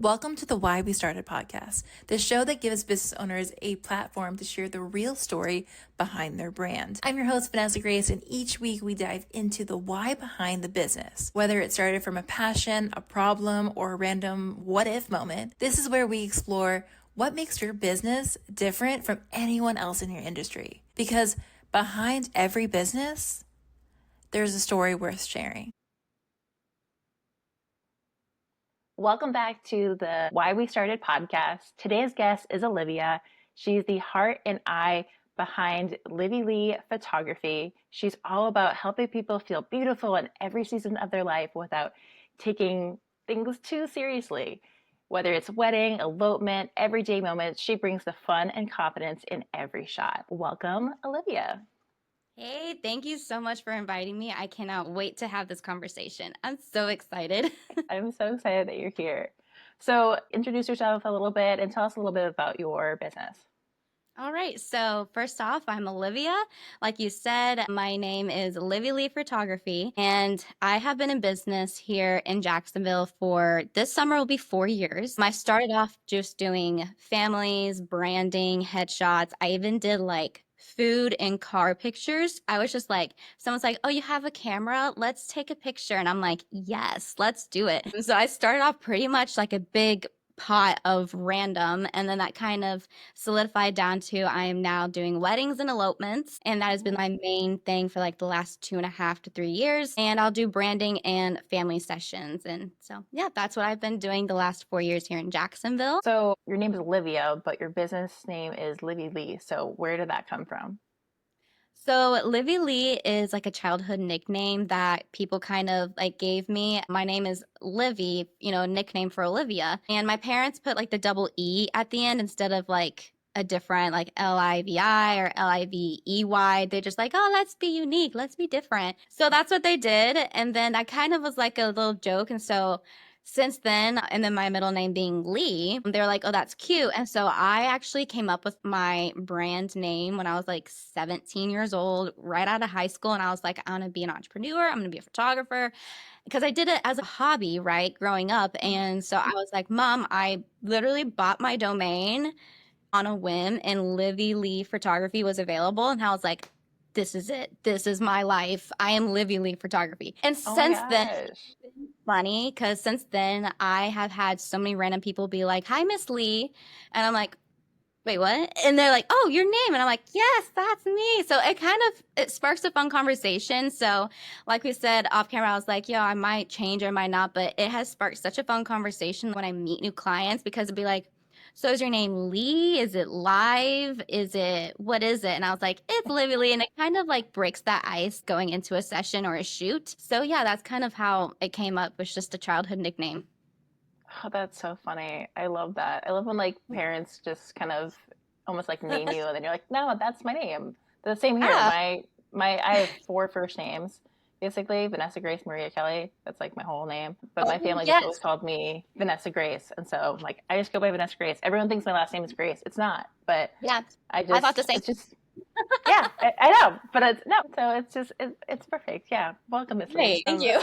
Welcome to the Why We Started podcast, the show that gives business owners a platform to share the real story behind their brand. I'm your host, Vanessa Grace, and each week we dive into the why behind the business. Whether it started from a passion, a problem, or a random what-if moment, this is where we explore what makes your business different from anyone else in your industry. Because behind every business, there's a story worth sharing. Welcome back to the Why We Started podcast. Today's guest is Oliviah. She's the heart and eye behind Livee Leigh Photography. She's all about helping people feel beautiful in every season of their life without taking things too seriously. Whether it's wedding, elopement, everyday moments, she brings the fun and confidence in every shot. Welcome, Oliviah. Hey, thank you so much for inviting me. I cannot wait to have this conversation. I'm so excited. I'm so excited that you're here. So introduce yourself a little bit and tell us a little bit about your business. All right, so first off, I'm Oliviah. Like you said, my name is Livee Leigh Photography, and I have been in business here in Jacksonville for this summer will be 4 years. I started off just doing families, branding, headshots. I even did like food and car pictures. I was just like, someone's like, oh, you have a camera? Let's take a picture. And I'm like, yes, let's do it. And so I started off pretty much like a big pot of random, and then that kind of solidified down to I am now doing weddings and elopements, and that has been my main thing for like the last 2.5 to 3 years. And I'll do branding and family sessions, and so yeah, that's what I've been doing the last 4 years here in Jacksonville. So your name is Olivia, but your business name is Livee Leigh. So where did that come from? So Livee Leigh is like a childhood nickname that people kind of like gave me. My name is Livy, nickname for Olivia. And my parents put like the double E at the end instead of like a different like Livi or Livey. They're just like, oh, let's be unique. Let's be different. So that's what they did. And then that kind of was like a little joke. And so since then, and then my middle name being Lee, they're like, oh, that's cute. And so I actually came up with my brand name when I was like 17 years old, right out of high school. And I was like, I want to be an entrepreneur. I'm going to be a photographer because I did it as a hobby, right, growing up. And so I was like, Mom, I literally bought my domain on a whim and Livee Leigh Photography was available. And I was like, this is it. This is my life. I am Livee Leigh Photography. And Oh my since then, gosh. funny because since then I have had so many random people be like, hi, Miss Lee. And I'm like, wait, what? And they're like, oh, your name. And I'm like, yes, that's me. So it sparks a fun conversation. So like we said off camera, I was like, I might change or might not, but it has sparked such a fun conversation when I meet new clients because it'd be like, so is your name Lee? Is it live? What is it? And I was like, it's Livy Lee. And it kind of like breaks that ice going into a session or a shoot. So yeah, that's kind of how it came up. It was just a childhood nickname. Oh, that's so funny. I love that. I love when like parents just kind of almost like name you and then you're like, no, that's my name. The same here. Ah, I have four first names. Basically, Vanessa Grace Maria Kelly. That's like my whole name. But my oh, family just always yes. called me Vanessa Grace. And so like I just go by Vanessa Grace. Everyone thinks my last name is Grace. It's not. But Yeah. I I thought the just same. it's just yeah, I know. But it's no, so it's just it's perfect. Yeah. Welcome, Miss Lee. Great. Thank you.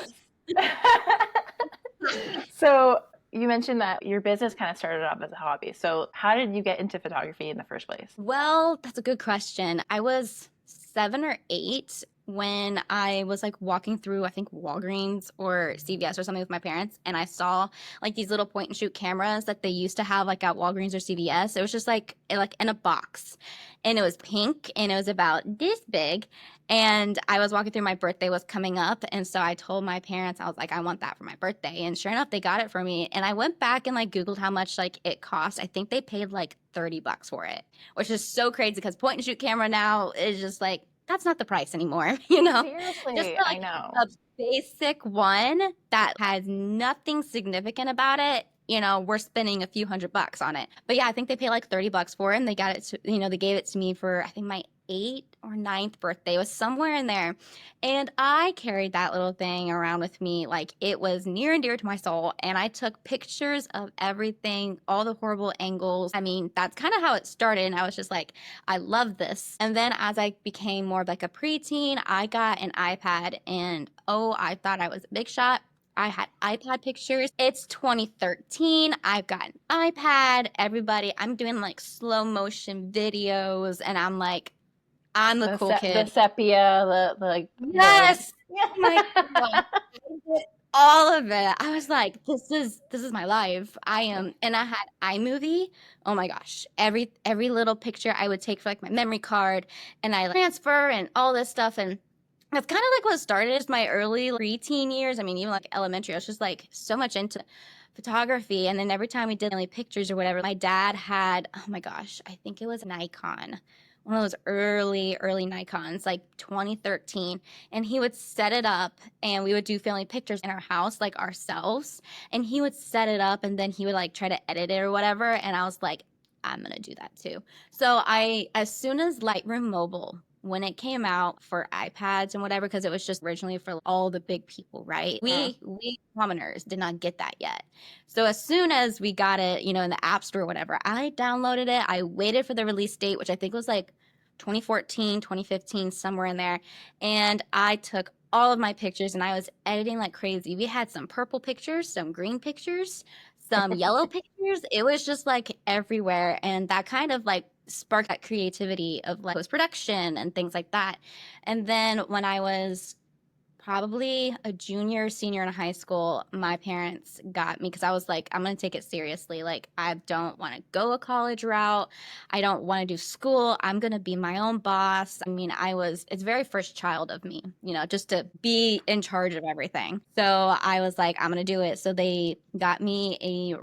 So you mentioned that your business kind of started off as a hobby. So how did you get into photography in the first place? Well, that's a good question. I was 7 or 8 when I was like walking through, I think Walgreens or CVS or something with my parents, and I saw like these little point and shoot cameras that they used to have like at Walgreens or CVS. It was just like in a box, and it was pink, and it was about this big. And I was walking through, my birthday was coming up, and so I told my parents, I was like, I want that for my birthday. And sure enough, they got it for me. And I went back and like Googled how much like it cost. I think they paid like $30 for it, which is so crazy because point and shoot camera now is just like that's not the price anymore, just Seriously, for I like know. a basic one that has nothing significant about it. We're spending a few $100 on it. But yeah, I think they pay like $30 for it, and they got it to, they gave it to me for I think my 8th or 9th birthday. It was somewhere in there. And I carried that little thing around with me like it was near and dear to my soul. And I took pictures of everything, all the horrible angles. I mean, that's kind of how it started. And I was just like, I love this. And then as I became more of like a preteen, I got an iPad and oh, I thought I was a big shot. I had iPad pictures. It's 2013. I've got an iPad. Everybody, I'm doing like slow motion videos, and I'm like, I'm the cool The kid. sepia, the like the Yes. Oh my God. I did all of it. I was like, this is my life. I am, and I had iMovie. Oh my gosh. Every little picture I would take for like my memory card, and I like, transfer and all this stuff. And that's kind of like what started as my early preteen years. I mean, even like elementary, I was just like so much into photography. And then every time we did family pictures or whatever, my dad had, oh my gosh, I think it was Nikon, one of those early Nikons, like 2013. And he would set it up, and we would do family pictures in our house, like ourselves. And he would set it up, and then he would like try to edit it or whatever. And I was like, I'm going to do that too. So as soon as Lightroom Mobile, when it came out for iPads and whatever, because it was just originally for all the big people, right? We commoners did not get that yet. So as soon as we got it, in the App Store or whatever, I downloaded it. I waited for the release date, which I think was like 2014, 2015, somewhere in there. And I took all of my pictures and I was editing like crazy. We had some purple pictures, some green pictures, some yellow pictures. It was just like everywhere. And that kind of like sparked that creativity of like post production and things like that. And then when I was probably a junior, senior in high school, my parents got me because I was like, I'm going to take it seriously. Like, I don't want to go a college route. I don't want to do school. I'm going to be my own boss. I mean, it's very first child of me, just to be in charge of everything. So I was like, I'm going to do it. So they got me a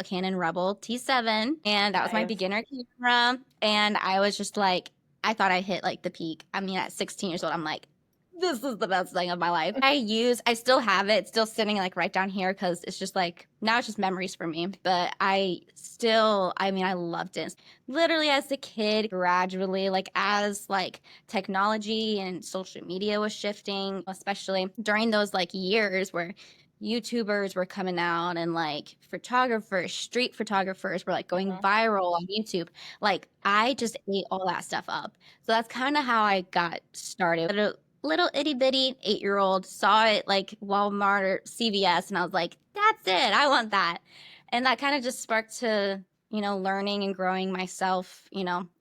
Canon Rebel T7, and that was my nice. beginner camera. And I was just like, I thought I hit like the peak. I mean, at 16 years old, I'm like, this is the best thing of my life. I still have it. It's still sitting like right down here because it's just like, now it's just memories for me. But I mean, I loved it. Literally as a kid, gradually, like as like technology and social media was shifting, especially during those like years where YouTubers were coming out and like photographers, street photographers were like going Mhm. viral on YouTube. Like I just ate all that stuff up. So that's kind of how I got started. Little itty bitty 8-year-old saw it like Walmart or CVS, and I was like, that's it. I want that. And that kind of just sparked to, learning and growing myself,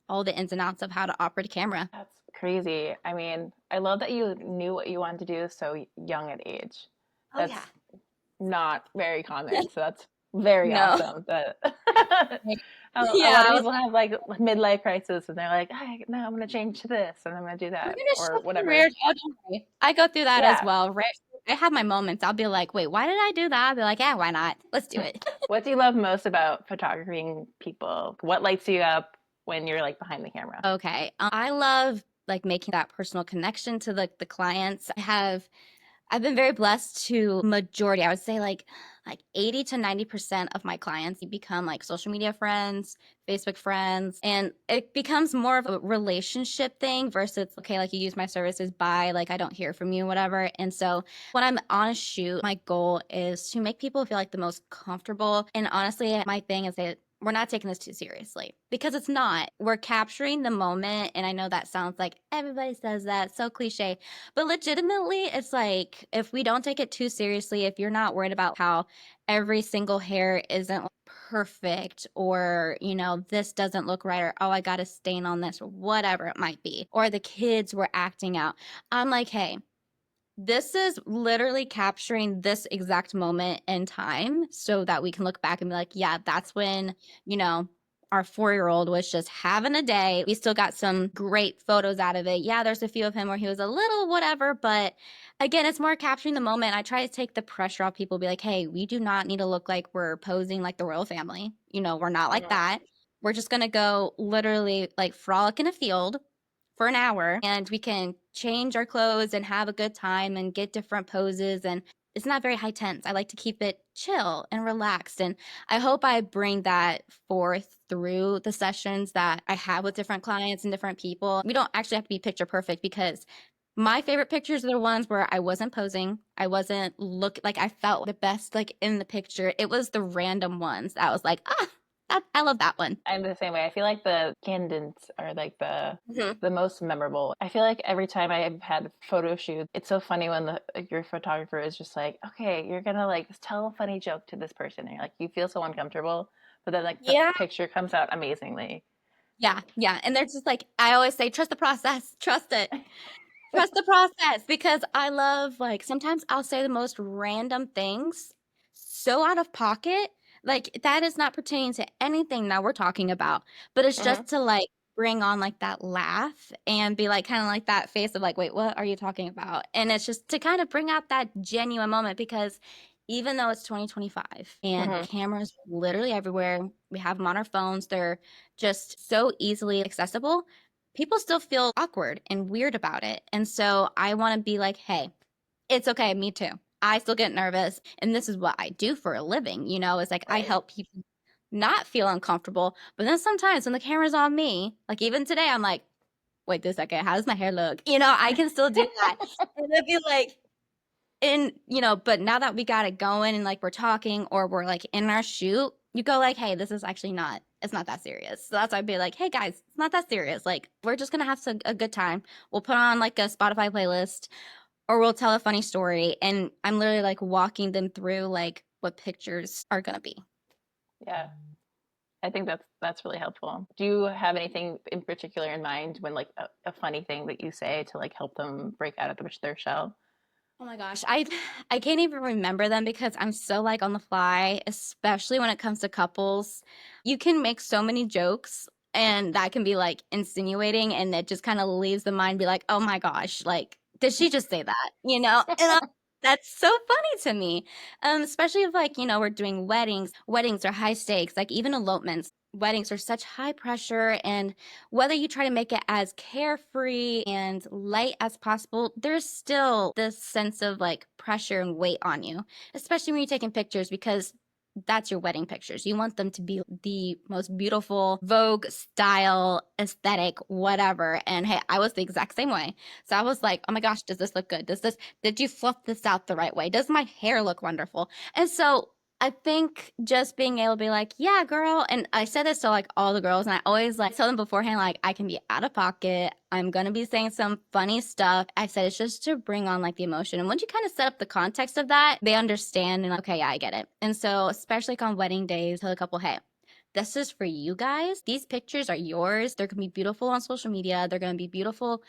all the ins and outs of how to operate a camera. That's crazy. I mean, I love that you knew what you wanted to do so young at age. Oh, yeah. That's not very common, so that's very No. awesome. That a Yeah, lot of I was people have like midlife crisis, and they're like, no, I'm gonna change to this, and I'm gonna do we're that, gonna or shift whatever. careers. Oh, don't worry. I go through that as Yeah. well, right? I have my moments. I'll be like, wait, why did I do that? I'll be like, yeah, why not? Let's do it. What do you love most about photographing people? What lights you up when you're like behind the camera? Okay. I love like making that personal connection to the clients. I've been very blessed to majority, I would say like 80 to 90% of my clients become like social media friends, Facebook friends, and it becomes more of a relationship thing versus okay, like you use my services, bye, like I don't hear from you, whatever. And so when I'm on a shoot, my goal is to make people feel like the most comfortable. And honestly, my thing is that we're not taking this too seriously because it's not. We're capturing the moment. And I know that sounds like everybody says that, so cliche, but legitimately, it's like if we don't take it too seriously, if you're not worried about how every single hair isn't like, perfect or, this doesn't look right or, oh, I got a stain on this or whatever it might be, or the kids were acting out. I'm like, hey, this is literally capturing this exact moment in time so that we can look back and be like, yeah, that's when, you know, our 4-year-old was just having a day. We still got some great photos out of it. Yeah, there's a few of him where he was a little whatever, but again, it's more capturing the moment. I try to take the pressure off people, be like, hey, we do not need to look like we're posing like the royal family. We're not like Mhm. that. We're just going to go literally like frolic in a field for an hour and we can change our clothes and have a good time and get different poses, and it's not very high tense. I like to keep it chill and relaxed, and I hope I bring that forth through the sessions that I have with different clients and different people. We don't actually have to be picture perfect because my favorite pictures are the ones where I wasn't posing. I wasn't look like I felt the best like in the picture. It was the random ones that was like, ah, I love that one. I'm the same way. I feel like the candidates are like Mhm. the most memorable. I feel like every time I've had a photo shoot, it's so funny when your photographer is just like, okay, you're gonna like tell a funny joke to this person, and you're like, you feel so uncomfortable, but then like the Yeah. picture comes out amazingly. Yeah. Yeah. And they're just like, I always say, trust the process, trust it. Trust the process because I love like sometimes I'll say the most random things so out of pocket. Like that is not pertaining to anything that we're talking about, but it's Hmm. just to like bring on like that laugh and be like kind of like that face of like, wait, what are you talking about? And it's just to kind of bring out that genuine moment because even though it's 2025 and Hmm. cameras literally everywhere, we have them on our phones, they're just so easily accessible, people still feel awkward and weird about it. And so I want to be like, hey, it's okay. Me too. I still get nervous. And this is what I do for a living, is like I Right. help people not feel uncomfortable. But then sometimes when the camera's on me, like even today, I'm like, wait this second, how does my hair look? I can still do that. And it'd be like, but now that we got it going and like we're talking or we're like in our shoot, you go like, hey, this is actually it's not that serious. So that's why I'd be like, hey guys, it's not that serious. Like, we're just gonna have a good time. We'll put on like a Spotify playlist or we'll tell a funny story. And I'm literally like walking them through like what pictures are gonna be. Yeah. I think that's really helpful. Do you have anything in particular in mind when like a funny thing that you say to like help them break out of their shell? Oh my gosh, I can't even remember them because I'm so like on the fly, especially when it comes to couples. You can make so many jokes and that can be like insinuating and it just kind of leaves the mind be like, "Oh my gosh, like did she just say that?" That's so funny to me. Especially if like, we're doing weddings. Weddings are high stakes, like even elopements. Weddings are such high pressure and whether you try to make it as carefree and light as possible, there's still this sense of like pressure and weight on you, especially when you're taking pictures because that's your wedding pictures. You want them to be the most beautiful Vogue style, aesthetic, whatever. And hey, I was the exact same way. So I was like, oh my gosh, does this look good? Did you fluff this out the right way? Does my hair look wonderful? And so I think just being able to be like, yeah, girl. And I said this to like all the girls, and I always like tell them beforehand, like, I can be out of pocket. I'm going to be saying some funny stuff. I said it's just to bring on like the emotion. And once you kind of set up the context of that, they understand and like, okay, yeah, I get it. And so, especially like on wedding days, tell a couple, hey, this is for you guys. These pictures are yours. They're going to be beautiful on social media. They're going to be beautiful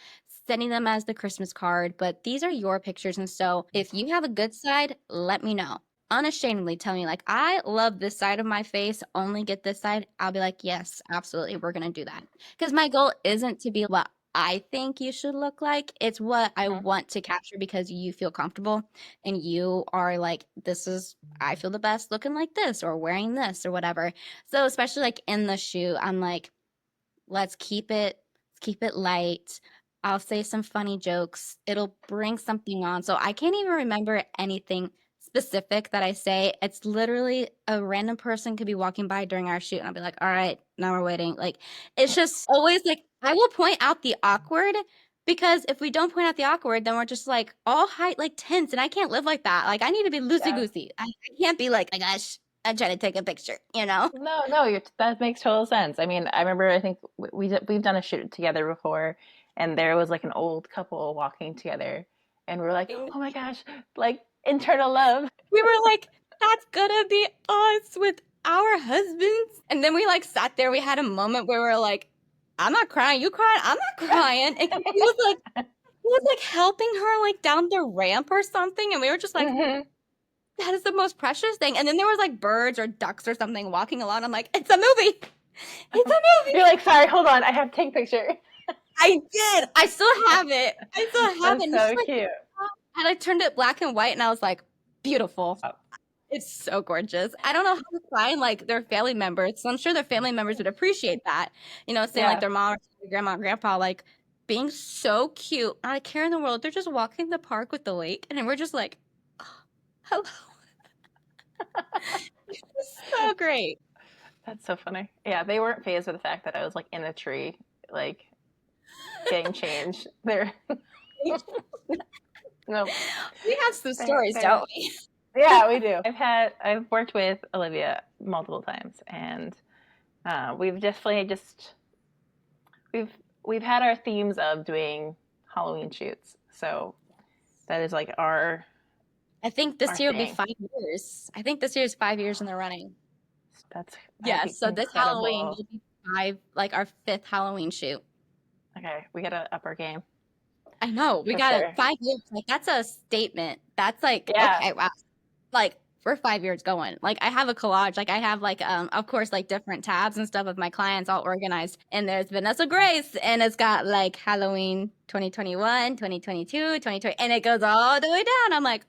sending them as the Christmas card, but these are your pictures. And so if you have a good side, let me know. Unashamedly tell me, like, I love this side of my face, only get this side. I'll be like, yes, absolutely. We're going to do that. Because my goal isn't to be what I think you should look like. It's what I Hmm. want to capture because you feel comfortable and you are like, I feel the best looking like this or wearing this or whatever. So, especially like in the shoot, I'm like, let's keep it light. I'll say some funny jokes. It'll bring something on. So I can't even remember anything specific that I say. It's literally a random person could be walking by during our shoot and I'll be like, all right, now we're waiting. Like it's just always like I will point out the awkward because if we don't point out the awkward, then we're just like all height like tense and I can't live like that. Like I need to be loosey Yeah. goosey. I can't be like, oh my gosh, I'm trying to take a picture, you know? No, no, that makes total sense. I mean, I remember I think we've done a shoot together before, and there was like an old couple walking together, and we're like, oh my gosh, like internal love. We were like, that's gonna be us with our husbands. And then we like sat there. We had a moment where we were like, I'm not crying. You crying? I'm not crying. And he was like helping her like down the ramp or something. And we were just like, Hmm. that is the most precious thing. And then there was like birds or ducks or something walking along. I'm like, it's a movie. It's a You're movie. like, sorry, hold on, I have to take a picture. I did. I still have it. I still have it. That's And it's so like, cute. and I turned it black and white and I was like, beautiful. Oh, It's so gorgeous. I don't know how to find like their family members. So I'm sure their family members would appreciate that. Seeing like yeah. their mom or their grandma and grandpa like being so cute, not a care in the world. They're just walking the park with the lake. And then we're just like, oh, hello. It's so great. That's so funny. Yeah, they weren't fazed with the fact that I was like in a tree, like getting changed. They're no, We have some they're stories, they're don't we? yeah, we do. I've worked with Olivia multiple times, and We've definitely just we've we've had our themes of doing Halloween shoots, so that is like I think our this year will be thing. 5 years. I think this year is 5 years in the running. That'd Yeah, be so this Halloween incredible. will be like our fifth Halloween shoot. Okay, we gotta up our game I know. We for got it. sure. 5 years. Like that's a statement. That's like, Yeah. okay, wow. Like we're 5 years going. Like I have a collage. Like I have like of course like different tabs and stuff of my clients all organized. And there's Vanessa Grace and it's got like Halloween 2021, 2022, 2020, and it goes all the way down. I'm like,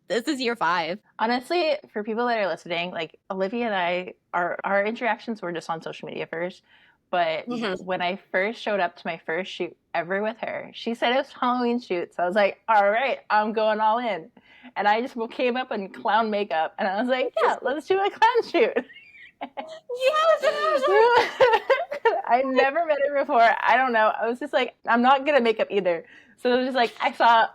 this is year 5. Honestly, for people that are listening, like Olivia and I, our interactions were just on social media first. But Mhm. when I first showed up to my first shoot ever with her, she said it was Halloween shoot. So I was like, all right, I'm going all in. And I just came up in clown makeup and I was like, yeah, let's do a clown shoot. Yes, and I was I never met her before. I don't know. I was just like, I'm not good at makeup either. So it was just like I saw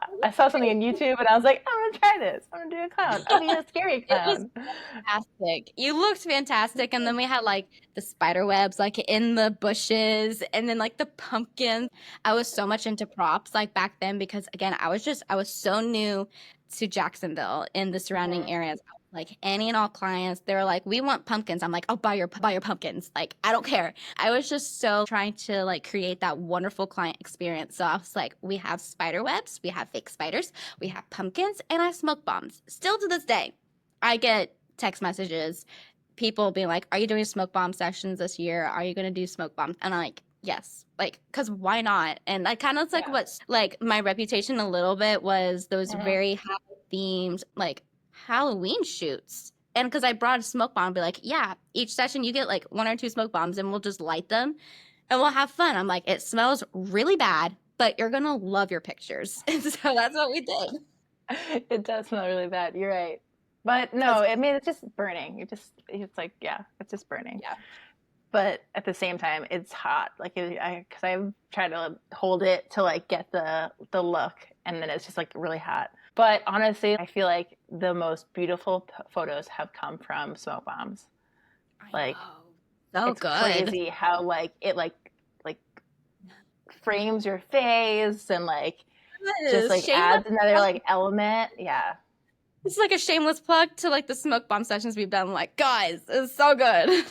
something on YouTube and I was like, I'm gonna try this. I'm gonna do a clown. I'm gonna be a scary it was clown. fantastic. You looked fantastic. And then we had like the spider webs like in the bushes and then like the pumpkins. I was so much into props like back then because again, I was so new to Jacksonville in the surrounding Mhm. areas. Like any and all clients, they were like, "We want pumpkins." I'm like, "I'll buy your pumpkins." Like, I don't care. I was just so trying to like create that wonderful client experience. So I was like, "We have spider webs, we have fake spiders, we have pumpkins, and I have smoke bombs." Still to this day, I get text messages, people being like, "Are you doing smoke bomb sessions this year? Are you going to do smoke bombs?" And I'm like, yes, like, because why not? And I kind of like Yeah. what's like my reputation a little bit was those Mhm. very high themed, like Halloween shoots. And because I brought a smoke bomb, be like, yeah, each session you get like 1 or 2 smoke bombs and we'll just light them and we'll have fun. I'm like, it smells really bad, but you're going to love your pictures. And so that's what we did. It does smell really bad. You're right. But no, Because, I mean it's just burning. It's like yeah, it's just burning. yeah. But at the same time, it's hot. Like because I've tried to hold it to like get the look, and then it's just like really hot. But honestly, I feel like the most beautiful photos have come from smoke bombs. I Like know. So it's good. crazy how like it like frames your face and like just Yes, like shameless. adds another like element. Yeah. It's like a shameless plug to like the smoke bomb sessions we've done. Like, guys, it's so good.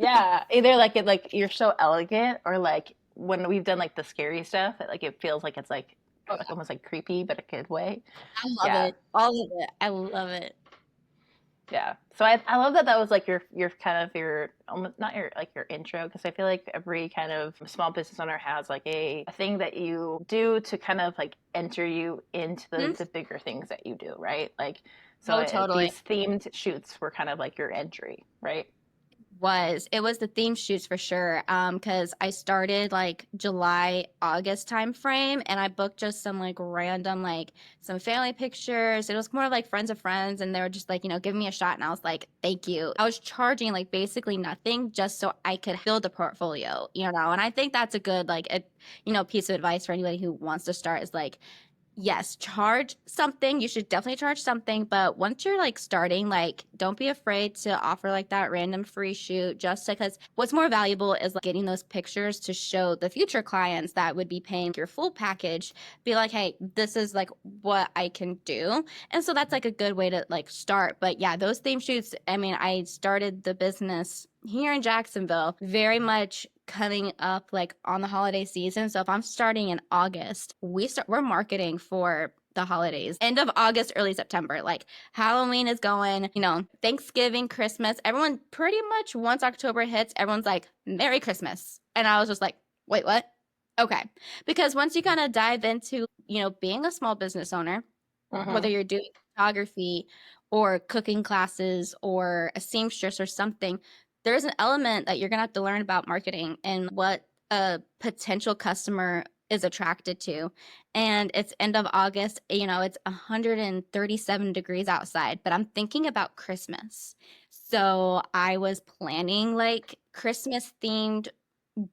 Yeah, either like it like you're so elegant or like when we've done like the scary stuff, like it feels like it's Oh, like almost like creepy but a good way. I love Yeah. it. All of it. I love it. Yeah. So I love that that was like your kind of your almost not your like your intro because I feel like every kind of small business owner has like a thing that you do to kind of like enter you into Hmm? the bigger things that you do, right? Like so Oh, totally. these themed shoots were kind of like your entry, right? It was the theme shoots for sure. Because I started like July, August time frame and I booked just some like random like some family pictures. It was more like friends of friends and they were just like, giving me a shot and I was like, thank you. I was charging like basically nothing just so I could build a portfolio, and I think that's a good like piece of advice for anybody who wants to start is like yes, charge something. You should definitely charge something. But once you're like starting, like don't be afraid to offer like that random free shoot just because what's more valuable is like getting those pictures to show the future clients that would be paying your full package. Be like, hey, this is like what I can do. And so that's like a good way to like start. But yeah, those theme shoots, I mean, I started the business here in Jacksonville very much coming up like on the holiday season. So if I'm starting in August, we're marketing for the holidays. End of August, early September. Like Halloween is going, Thanksgiving, Christmas. Everyone pretty much once October hits, everyone's like, Merry Christmas. And I was just like, wait, what? Okay. Because once you kind of dive into, being a small business owner, whether Mm-hmm. you're doing photography or cooking classes or a seamstress or something, there's an element that you're going to have to learn about marketing and what a potential customer is attracted to. And it's end of August, it's 137 degrees outside, but I'm thinking about Christmas. So I was planning like Christmas themed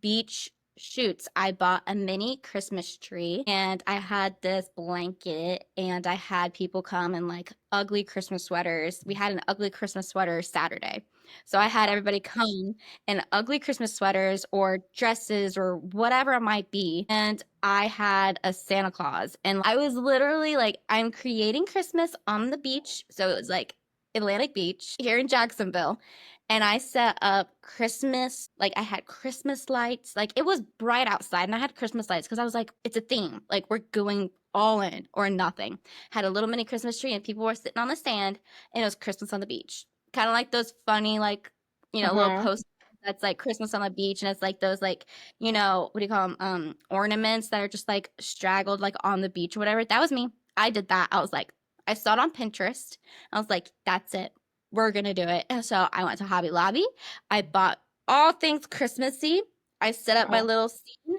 beach shoots. I bought a mini Christmas tree and I had this blanket and I had people come in like ugly Christmas sweaters. We had an ugly Christmas sweater Saturday. So I had everybody come in ugly Christmas sweaters or dresses or whatever it might be. And I had a Santa Claus. And I was literally like, I'm creating Christmas on the beach. So it was like Atlantic Beach here in Jacksonville. And I set up Christmas, like I had Christmas lights. Like it was bright outside and I had Christmas lights because I was like, it's a theme. Like we're going all in or nothing. Had a little mini Christmas tree and people were sitting on the sand and it was Christmas on the beach. Kind of like those funny, like, little Mm-hmm. posts that's like Christmas on the beach. And it's like those, like, what do you call them? Ornaments that are just like straggled, like on the beach or whatever. That was me. I did that. I was like, I saw it on Pinterest. I was like, that's it. We're going to do it. And so I went to Hobby Lobby. I bought all things Christmassy. I set up my Uh-huh. little scene,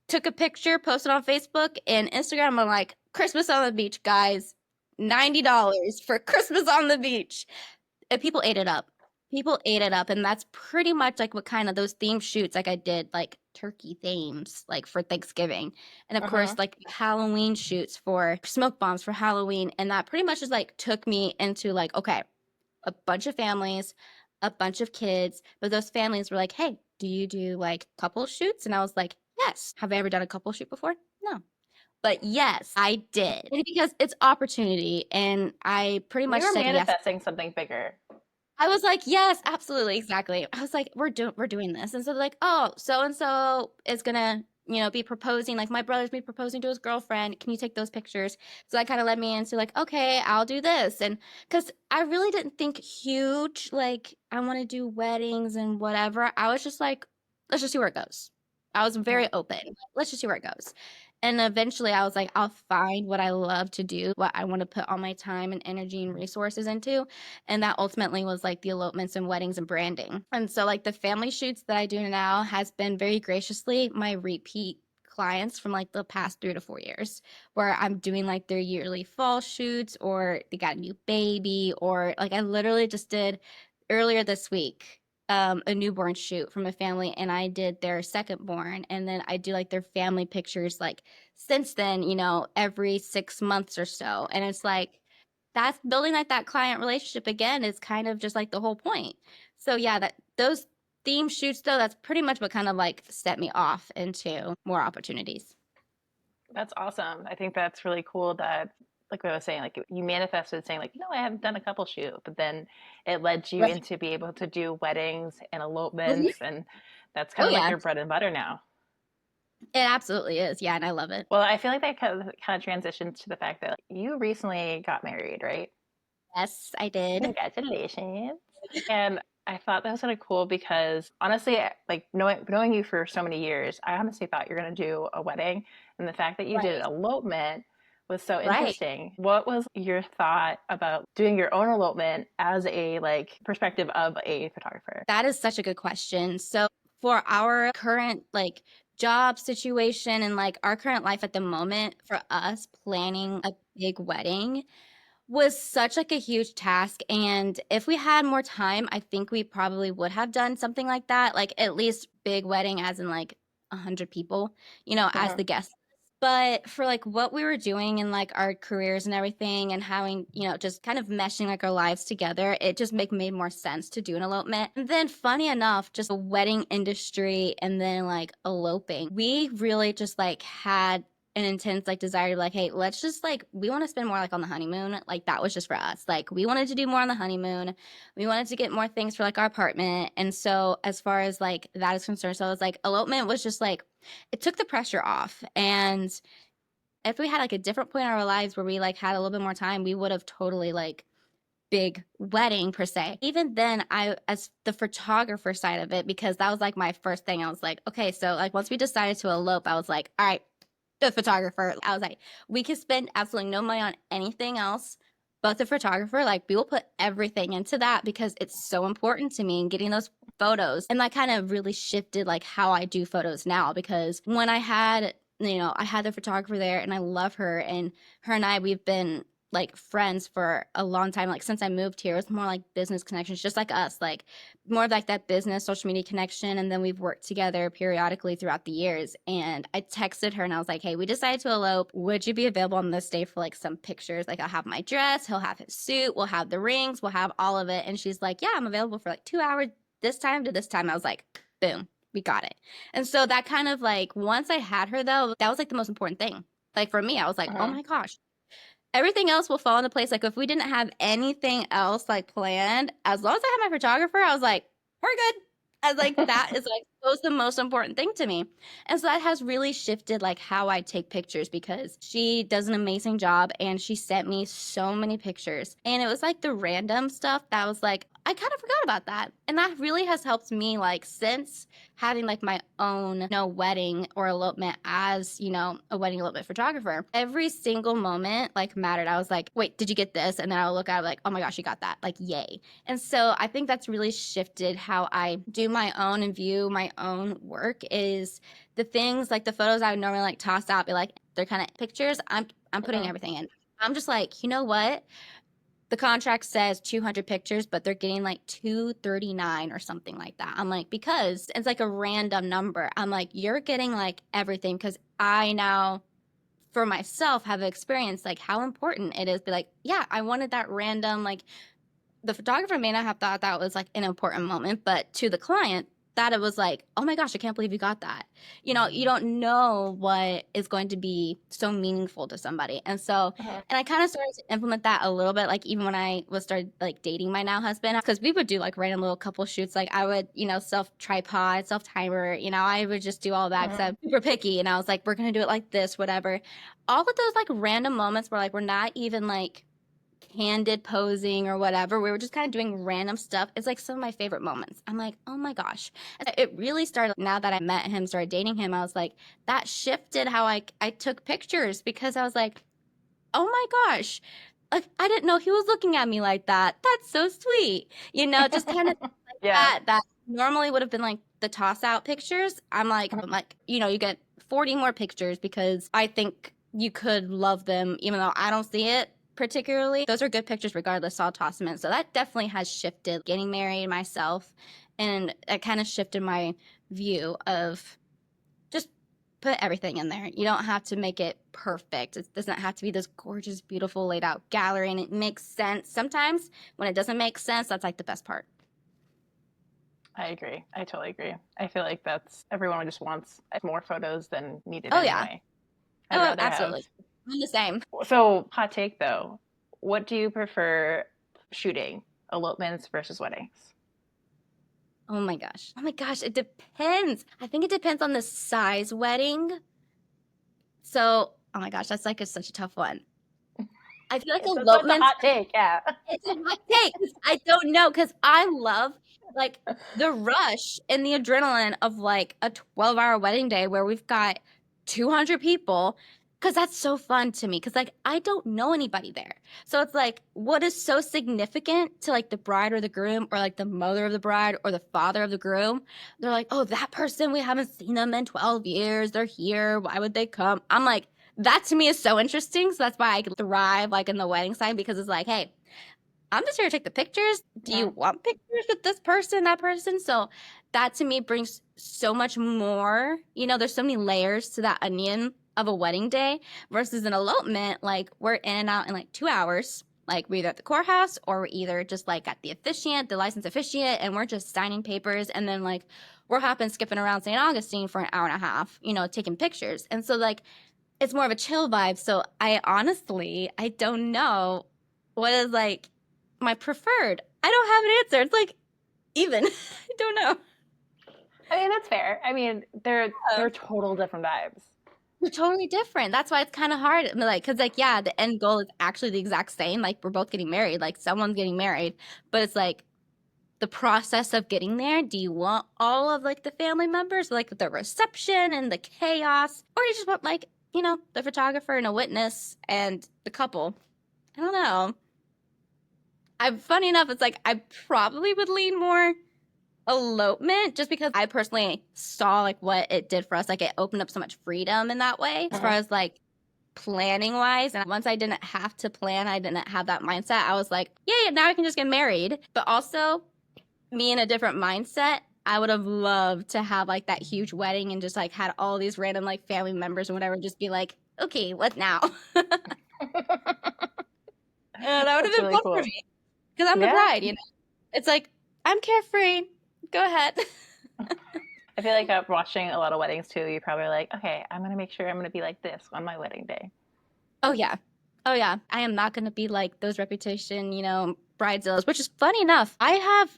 took a picture, posted on Facebook and Instagram. I'm like, Christmas on the beach, guys. $90 for Christmas on the beach. And people ate it up. People ate it up. And that's pretty much like what kind of those theme shoots like I did, like turkey themes, like for Thanksgiving. And of Uh-huh. course, like Halloween shoots for smoke bombs for Halloween. And that pretty much just like took me into like, okay, a bunch of families, a bunch of kids. But those families were like, hey, do you do like couple shoots? And I was like, yes. Have I ever done a couple shoot before? No. But yes, I did. And because it's opportunity. And I pretty much You were said yes. manifesting something bigger. I was like, yes, absolutely, exactly. I was like, we're doing this. And so they're like, oh, so and so is gonna, be proposing, like my brother's be proposing to his girlfriend. Can you take those pictures? So that kind of led me into like, okay, I'll do this. And because I really didn't think huge, like I want to do weddings and whatever. I was just like, let's just see where it goes. I was very open. Let's just see where it goes. And eventually I was like, I'll find what I love to do, what I want to put all my time and energy and resources into. And that ultimately was like the elopements and weddings and branding. And so like the family shoots that I do now has been very graciously my repeat clients from like the past 3 to 4 years, where I'm doing like their yearly fall shoots or they got a new baby, or like I literally just did earlier this week a newborn shoot from a family, and I did their second born, and then I do like their family pictures like since then, every 6 months or so. And it's like that's building like that client relationship again is kind of just like the whole point. So yeah, that those theme shoots though, that's pretty much what kind of like set me off into more opportunities. That's awesome. I think that's really cool that, like what I was saying, like you manifested saying, like, I haven't done a couple shoot, but then it led you Right. into be able to do weddings and Mhm. elopements, and that's kind Oh of like yeah, your bread and butter now. it absolutely is. Yeah, and I love it. Well, I feel like that kind of transitions to the fact that you recently got married, right? Yes, I did. Congratulations. And I thought that was kind of cool because honestly, like knowing you for so many years, I honestly thought you were going to do a wedding. And the fact that you did Right. an elopement was so Right. interesting. What was your thought about doing your own elopement as a like perspective of a photographer? That is such a good question. So for our current like job situation and like our current life at the moment, for us planning a big wedding was such like a huge task. And if we had more time, I think we probably would have done something like that, like at least big wedding as in like 100 people, as Hmm. the guests. But for like what we were doing in like our careers and everything and having, just kind of meshing like our lives together, it just made more sense to do an elopement. And then funny enough, just the wedding industry and then like eloping, we really just like had an intense like desire to be like, hey, let's just like we want to spend more like on the honeymoon. Like that was just for us. Like we wanted to do more on the honeymoon. We wanted to get more things for like our apartment. And so as far as like that is concerned, so I was like elopement was just like it took the pressure off. And if we had like a different point in our lives where we like had a little bit more time, we would have totally like big wedding per se. Even then, I, as the photographer side of it, because that was like my first thing, I was like, okay, so like once we decided to elope, I was like, all right, the photographer. I was like, we can spend absolutely no money on anything else but the photographer. Like, we will put everything into that because it's so important to me and getting those photos. And that kind of really shifted like how I do photos now because when I had, I had the photographer there and I love her and her and I, we've been like friends for a long time. Like since I moved here, it's more like business connections, just like us, like more of like that business social media connection. And then we've worked together periodically throughout the years. And I texted her and I was like, hey, we decided to elope. Would you be available on this day for like some pictures? Like I'll have my dress, he'll have his suit, we'll have the rings, we'll have all of it. And she's like, yeah, I'm available for like 2 hours this time to this time. I was like, boom, we got it. And so that kind of like, once I had her though, that was like the most important thing. Like for me, I was like, oh Uh-huh. my gosh, everything else will fall into place. Like if we didn't have anything else like planned, as long as I had my photographer, I was like, we're good. I was like, that is like was the most important thing to me. And so that has really shifted like how I take pictures because she does an amazing job and she sent me so many pictures. And it was like the random stuff that was like, I kind of forgot about that. And that really has helped me like since having like my own, wedding or elopement as, a wedding elopement photographer. Every single moment like mattered. I was like, wait, did you get this? And then I'll look at it like, oh my gosh, you got that. Like, yay. And so I think that's really shifted how I do my own and view my own work is the things like the photos I would normally like toss out, be like, they're kind of pictures. I'm putting Uh-huh. everything in. I'm just like, you know what? The contract says 200 pictures, but they're getting like 239 or something like that. I'm like, because it's like a random number. I'm like, you're getting like everything because I now for myself have experienced like how important it is. Be like, yeah, I wanted that random, like the photographer may not have thought that was like an important moment, but to the client, that it was like, oh my gosh, I can't believe you got that. You don't know what is going to be so meaningful to somebody. And so, Uh-huh. and I kind of started to implement that a little bit, like even when I was started like dating my now husband, because we would do like random little couple shoots. Like I would, self tripod, self timer, I would just do all that because Uh-huh. I'm super picky. And I was like, we're going to do it like this, whatever. All of those like random moments where like we're not even like candid posing or whatever. We were just kind of doing random stuff. It's like some of my favorite moments. I'm like, oh my gosh. And it really started now that I met him, started dating him. I was like, that shifted how I took pictures because I was like, oh my gosh. Like I didn't know he was looking at me like that. That's so sweet. Just kind of like Yeah. that normally would have been like the toss out pictures. I'm like, you get 40 more pictures because I think you could love them even though I don't see it particularly. Those are good pictures regardless, so I'll toss them in. So that definitely has shifted getting married myself and it kind of shifted my view of just put everything in there. You don't have to make it perfect. It doesn't have to be this gorgeous, beautiful, laid out gallery, and it makes sense. Sometimes when it doesn't make sense, that's like the best part. I agree. I totally agree. I feel like that's everyone just wants more photos than needed Oh, yeah. anyway. I'd Oh, rather have. absolutely. I'm the same. So, hot take though, what do you prefer shooting? Elopements versus weddings? Oh my gosh. Oh my gosh. It depends. I think it depends on the size wedding. So, oh my gosh, that's like such a tough one. I feel like That's why it's a elopements hot take. Yeah. it's a hot take 'cause I don't know because I love like the rush and the adrenaline of like a 12-hour wedding day where we've got 200 people because that's so fun to me because like I don't know anybody there. So it's like what is so significant to like the bride or the groom or like the mother of the bride or the father of the groom? They're like, oh, that person, we haven't seen them in 12 years. They're here. Why would they come? I'm like, that to me is so interesting. So that's why I thrive like in the wedding side because it's like, hey, I'm just here to take the pictures. Do you Yeah. want pictures with this person, that person? So that to me brings so much more. There's so many layers to that onion of a wedding day versus an elopement. Like we're in and out in like 2 hours. Like we're either at the courthouse or we're either just like at the officiant, the licensed officiant, and we're just signing papers. And then like we're hopping, skipping around St. Augustine for an hour and a half, taking pictures. And so like it's more of a chill vibe. So I don't know what is like my preferred. I don't have an answer. It's like even. I don't know. I mean, that's fair. I mean, Yeah. they're total different vibes. They're totally different. That's why it's kind of hard. I mean, like, cause like, yeah, the end goal is actually the exact same. Like, we're both getting married. Like, someone's getting married, but it's like the process of getting there. Do you want all of like the family members, like the reception and the chaos, or you just want like the photographer and a witness and the couple? I don't know. I'm funny enough. It's like I probably would lean more elopement just because I personally saw like what it did for us. Like it opened up so much freedom in that way as far Uh-huh. as like planning wise. And once I didn't have to plan, I didn't have that mindset. I was like, yeah, now I can just get married. But also, me in a different mindset, I would have loved to have like that huge wedding and just like had all these random like family members or whatever just be like, okay, what now? That would have That's been really fun for cool. me because I'm the Yeah. bride, you know? It's like, I'm carefree. Go ahead. I feel like watching a lot of weddings too, you're probably like, okay, I'm gonna make sure I'm gonna be like this on my wedding day. Oh, yeah. Oh, yeah. I am not going to be like those reputation, bridezillas, which is funny enough. I have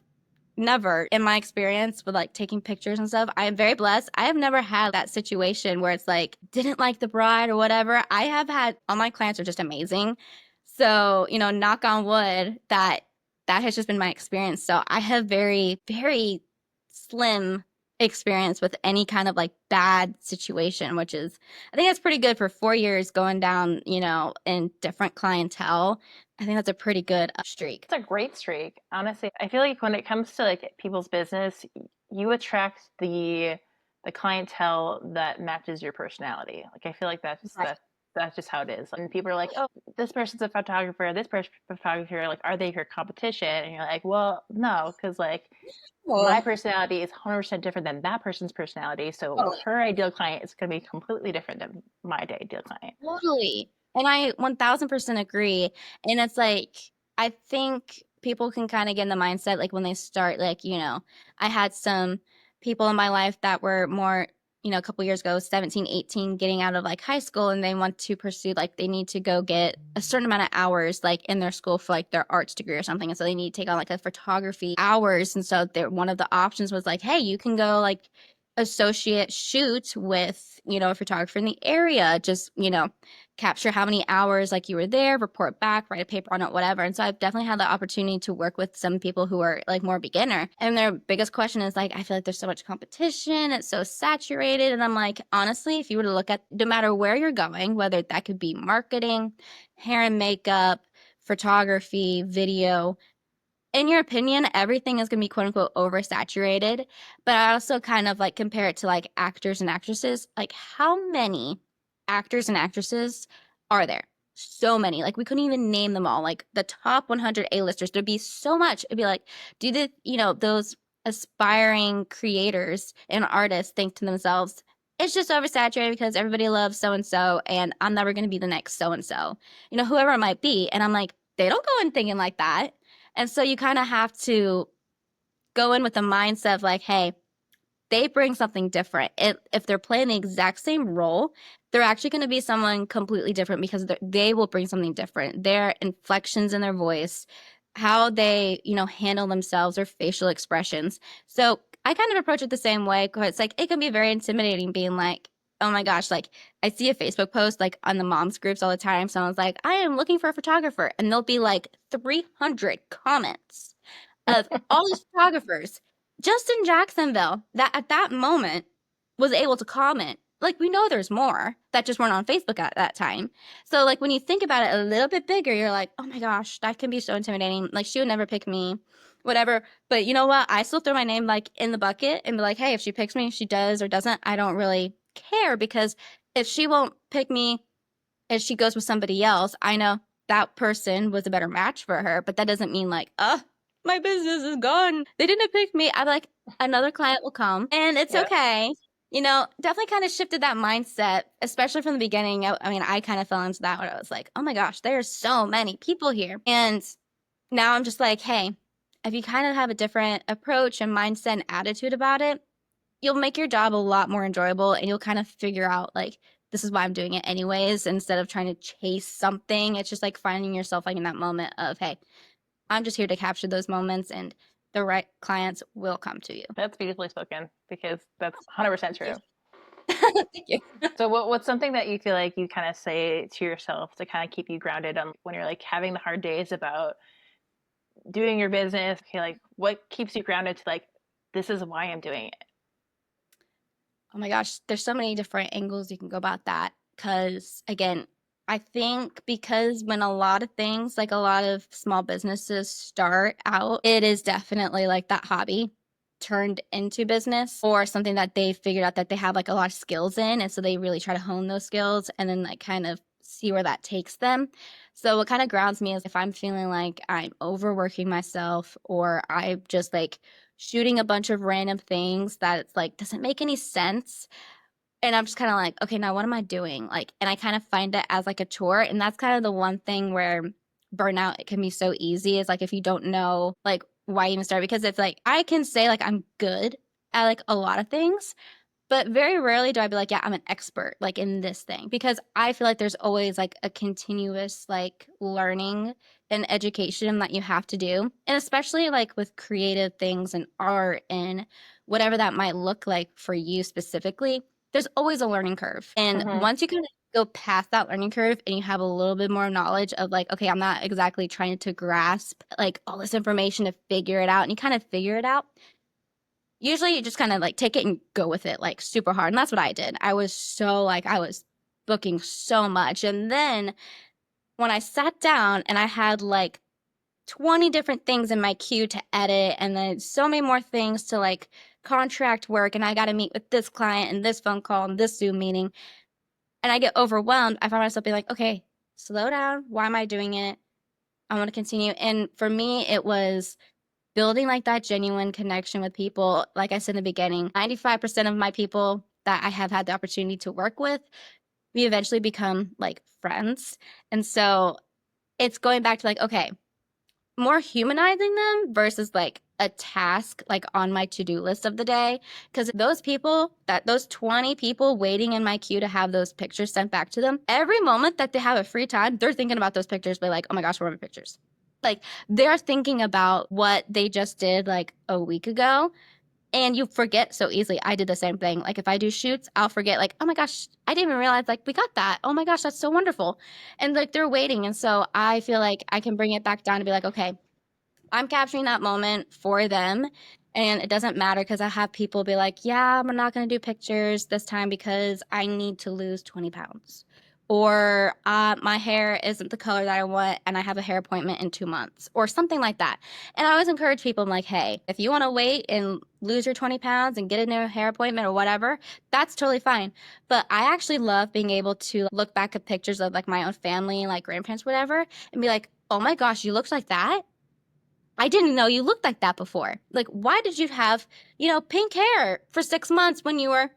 never, in my experience with like taking pictures and stuff, I am very blessed. I have never had that situation where it's like, didn't like the bride or whatever. I have had, all my clients are just amazing. So, knock on wood, that has just been my experience. So I have very, very slim experience with any kind of like bad situation, which is, I think that's pretty good for 4 years going down, in different clientele. I think that's a pretty good streak. It's a great streak. Honestly, I feel like when it comes to like people's business, you attract the clientele that matches your personality. Like I feel like Right. that's just how it is. And people are like, "Oh, this person's a photographer. This person's a photographer. Like, are they your competition?" And you're like, "Well, no, because like my Well, personality is 100% different than that person's personality. So totally. her ideal client is going to be completely different than my ideal client." Totally. And I 1000% agree. And it's like, I think people can kind of get in the mindset, like when they start, like, I had some people in my life that were more, a couple years ago, 17, 18, getting out of like high school, and they want to pursue, like, they need to go get a certain amount of hours, like in their school for like their arts degree or something. And so they need to take on like a photography hours. And so one of the options was like, hey, you can go like associate shoot with, a photographer in the area, just, capture how many hours like you were there, report back, write a paper on it, whatever. And so I've definitely had the opportunity to work with some people who are like more beginner. And their biggest question is like, I feel like there's so much competition, it's so saturated. And I'm like, honestly, if you were to look at no matter where you're going, whether that could be marketing, hair and makeup, photography, video, in your opinion, everything is going to be quote unquote oversaturated. But I also kind of like compare it to like actors and actresses. Like, how many actors and actresses are there? So many. Like, we couldn't even name them all. Like, the top 100 A-listers, there'd be so much. It'd be like, do the, those aspiring creators and artists think to themselves, it's just oversaturated because everybody loves so and so, and I'm never going to be the next so and so, whoever it might be. And I'm like, they don't go in thinking like that. And so you kind of have to go in with the mindset of like, hey, they bring something different. If they're playing the exact same role, they're actually going to be someone completely different because they will bring something different. Their inflections in their voice, how they, handle themselves, or facial expressions. So I kind of approach it the same way because it's like it can be very intimidating being like, oh my gosh, like I see a Facebook post like on the moms groups all the time. Someone's like, I am looking for a photographer. And there'll be like 300 comments of all these photographers just in Jacksonville that at that moment was able to comment. Like, we know there's more that just weren't on Facebook at that time. So like when you think about it a little bit bigger, you're like, oh my gosh, that can be so intimidating. Like, she would never pick me, whatever. But you know what? I still throw my name like in the bucket and be like, hey, if she picks me, if she does or doesn't, I don't really care, because if she won't pick me, if she goes with somebody else, I know that person was a better match for her. But that doesn't mean like, oh, my business is gone, they didn't pick me. I'm like, another client will come and it's Yeah. okay. Definitely kind of shifted that mindset, especially from the beginning. I mean, I kind of fell into that when I was like, oh my gosh, there's so many people here. And now I'm just like, hey, if you kind of have a different approach and mindset and attitude about it, you'll make your job a lot more enjoyable, and you'll kind of figure out like, this is why I'm doing it anyways, instead of trying to chase something. It's just like finding yourself like in that moment of, hey, I'm just here to capture those moments, and the right clients will come to you. That's beautifully spoken because that's 100% Thank true. you. Thank you. So what's something that you feel like you kind of say to yourself to kind of keep you grounded on when you're like having the hard days about doing your business? Okay, like what keeps you grounded to like this is why I'm doing it. Oh my gosh, there's so many different angles you can go about that. Because again, I think because when a lot of things, like a lot of small businesses start out, it is definitely like that hobby turned into business, or something that they figured out that they have like a lot of skills in. And so they really try to hone those skills and then like kind of see where that takes them. So what kind of grounds me is if I'm feeling like I'm overworking myself or I'm just like shooting a bunch of random things that it's like doesn't make any sense. And I'm just kind of like, okay, now what am I doing? Like, and I kind of find it as like a chore. And that's kind of the one thing where burnout it can be so easy is like if you don't know like why even start, because it's like I can say like I'm good at like a lot of things, but very rarely do I be like, yeah, I'm an expert like in this thing, because I feel like there's always like a continuous like learning and education that you have to do. And especially like with creative things and art and whatever that might look like for you specifically, there's always a learning curve. And Mm-hmm. once you kind of go past that learning curve and you have a little bit more knowledge of like, okay, I'm not exactly trying to grasp like all this information to figure it out, and you kind of figure it out, usually you just kind of like take it and go with it like super hard. And that's what I did. I was so like, I was booking so much. And then when I sat down and I had like 20 different things in my queue to edit, and then so many more things to like contract work, and I got to meet with this client and this phone call and this Zoom meeting, and I get overwhelmed, I find myself being like, okay, slow down. Why am I doing it? I want to continue. And for me, it was building like that genuine connection with people. Like I said in the beginning, 95% of my people that I have had the opportunity to work with, we eventually become like friends. And so it's going back to like, okay, more humanizing them versus like a task like on my to-do list of the day. Because those people, that those 20 people waiting in my queue to have those pictures sent back to them, every moment that they have a free time, they're thinking about those pictures, but like, oh my gosh, where are my pictures? Like they're thinking about what they just did like a week ago, and you forget so easily. I did the same thing. Like if I do shoots, I'll forget like, oh my gosh, I didn't even realize like we got that. Oh my gosh, that's so wonderful. And like they're waiting. And so I feel like I can bring it back down to be like, okay, I'm capturing that moment for them. And it doesn't matter because I have people be like, yeah, I'm not going to do pictures this time because I need to lose 20 pounds. Or my hair isn't the color that I want and I have a hair appointment in 2 months or something like that. And I always encourage people, I'm like, hey, if you want to wait and lose your 20 pounds and get a new hair appointment or whatever, that's totally fine. But I actually love being able to look back at pictures of like my own family, like grandparents, whatever, and be like, oh my gosh, you looked like that. I didn't know you looked like that before. Like, why did you have, pink hair for 6 months when you were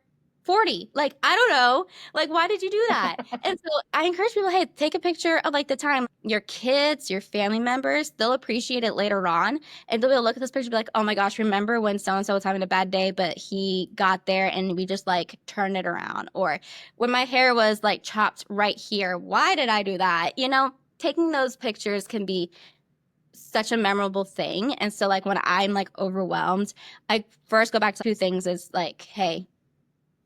40? Like, I don't know. Like, why did you do that? And so I encourage people, hey, take a picture of like the time your kids, your family members, they'll appreciate it later on. And they'll be able to look at this picture and be like, oh my gosh, remember when so-and-so was having a bad day, but he got there and we just like turned it around? Or when my hair was like chopped right here, why did I do that? Taking those pictures can be such a memorable thing. And so like when I'm like overwhelmed, I first go back to two things is like, hey,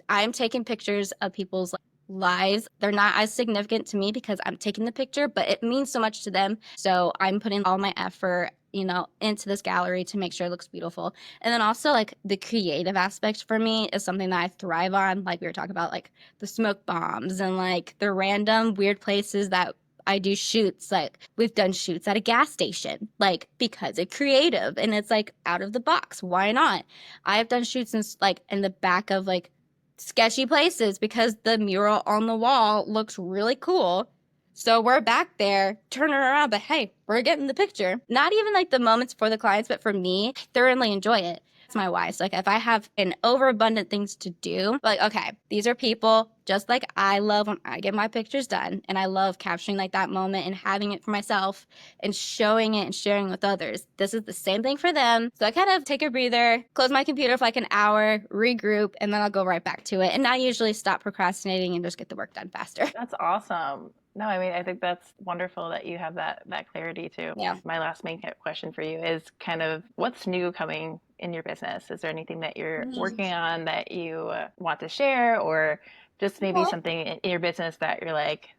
I'm taking pictures of people's lives. They're not as significant to me because I'm taking the picture, but it means so much to them. So I'm putting all my effort, into this gallery to make sure it looks beautiful. And then also like the creative aspect for me is something that I thrive on. Like we were talking about like the smoke bombs and like the random weird places that I do shoots. Like we've done shoots at a gas station, like because it's creative and it's like out of the box. Why not? I've done shoots in the back of like sketchy places because the mural on the wall looks really cool. So we're back there turning around, but hey, we're getting the picture. Not even like the moments for the clients, but for me, thoroughly enjoy it. It's my why. So like if I have an overabundant things to do, like, okay, these are people just like I love when I get my pictures done. And I love capturing like that moment and having it for myself and showing it and sharing with others. This is the same thing for them. So I kind of take a breather, close my computer for like an hour, regroup, and then I'll go right back to it. And I usually stop procrastinating and just get the work done faster. That's awesome. No, I mean, I think that's wonderful that you have that clarity too. Yeah. My last main question for you is kind of what's new coming in your business? Is there anything that you're working on that you want to share, or just maybe something in your business that you're like,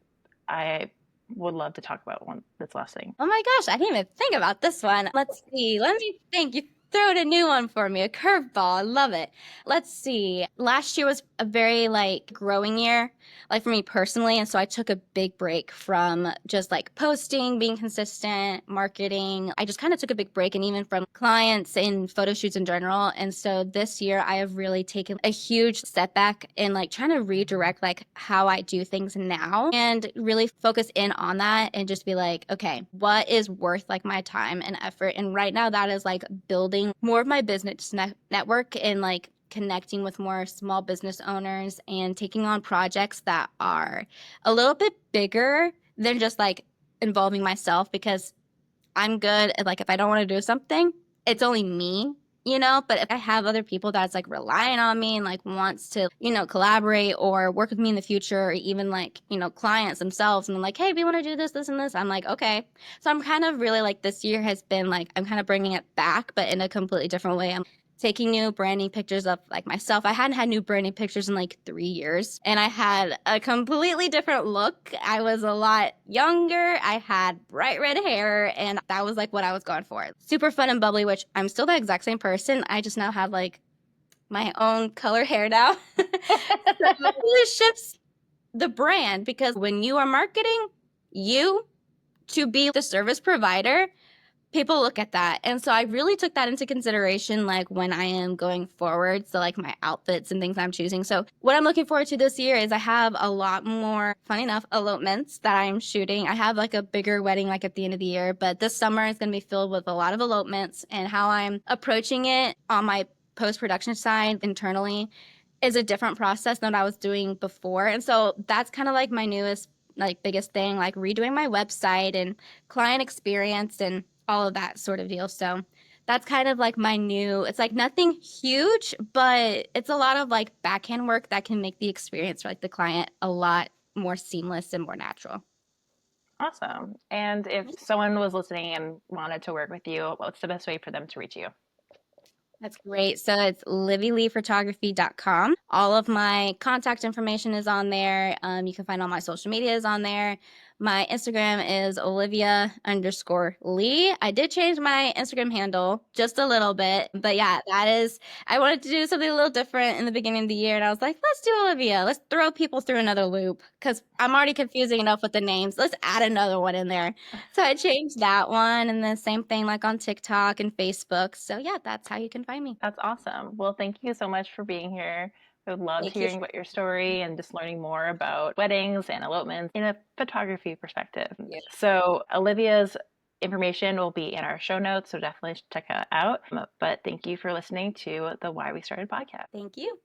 I would love to talk about one this last thing? Oh my gosh, I didn't even think about this one. Let's see. Let me think. Throw in a new one for me, a curveball. I love it. Let's see. Last year was a very like growing year, like for me personally. And so I took a big break from just like posting, being consistent, marketing. I just kind of took a big break and even from clients and photo shoots in general. And so this year I have really taken a huge step back in like trying to redirect like how I do things now and really focus in on that and just be like, okay, what is worth like my time and effort? And right now that is like building more of my business network and like connecting with more small business owners and taking on projects that are a little bit bigger than just like involving myself because I'm good at like if I don't want to do something, it's only me, you know, but if I have other people that's like relying on me and like wants to, you know, collaborate or work with me in the future or even like, you know, clients themselves and they're like, hey, we want to do this, this, and this. I'm like, okay. So I'm kind of really like this year has been like, I'm kind of bringing it back, but in a completely different way. I'm taking new branding pictures of like myself. I hadn't had new branding pictures in like 3 years and I had a completely different look. I was a lot younger. I had bright red hair and that was like what I was going for. Super fun and bubbly, which I'm still the exact same person. I just now have like my own color hair now. So it really shifts the brand because when you are marketing you to be the service provider, people look at that. And so I really took that into consideration, like when I am going forward. So, like my outfits and things I'm choosing. So, what I'm looking forward to this year is I have a lot more, funny enough, elopements that I'm shooting. I have like a bigger wedding, like at the end of the year, but this summer is going to be filled with a lot of elopements. And how I'm approaching it on my post production side internally is a different process than what I was doing before. And so, that's kind of like my newest, like biggest thing, like redoing my website and client experience and all of that sort of deal. So that's kind of like my new, it's like nothing huge, but it's a lot of like backhand work that can make the experience for like the client a lot more seamless and more natural. Awesome. And if someone was listening and wanted to work with you, what's the best way for them to reach you? That's great. So it's liveelephotography.com. All of my contact information is on there. You can find all my social medias on there. My Instagram is Oliviah_Leigh. I did change my Instagram handle just a little bit, but yeah, that is, I wanted to do something a little different in the beginning of the year. And I was like, let's do Olivia. Let's throw people through another loop because I'm already confusing enough with the names. Let's add another one in there. So I changed that one and the same thing like on TikTok and Facebook. So yeah, that's how you can find me. That's awesome. Well, thank you so much for being here. I loved Thank you. hearing about your story and just learning more about weddings and elopements in a photography perspective. Yeah. So, Olivia's information will be in our show notes, so definitely check it out. But thank you for listening to the Why We Started podcast. Thank you.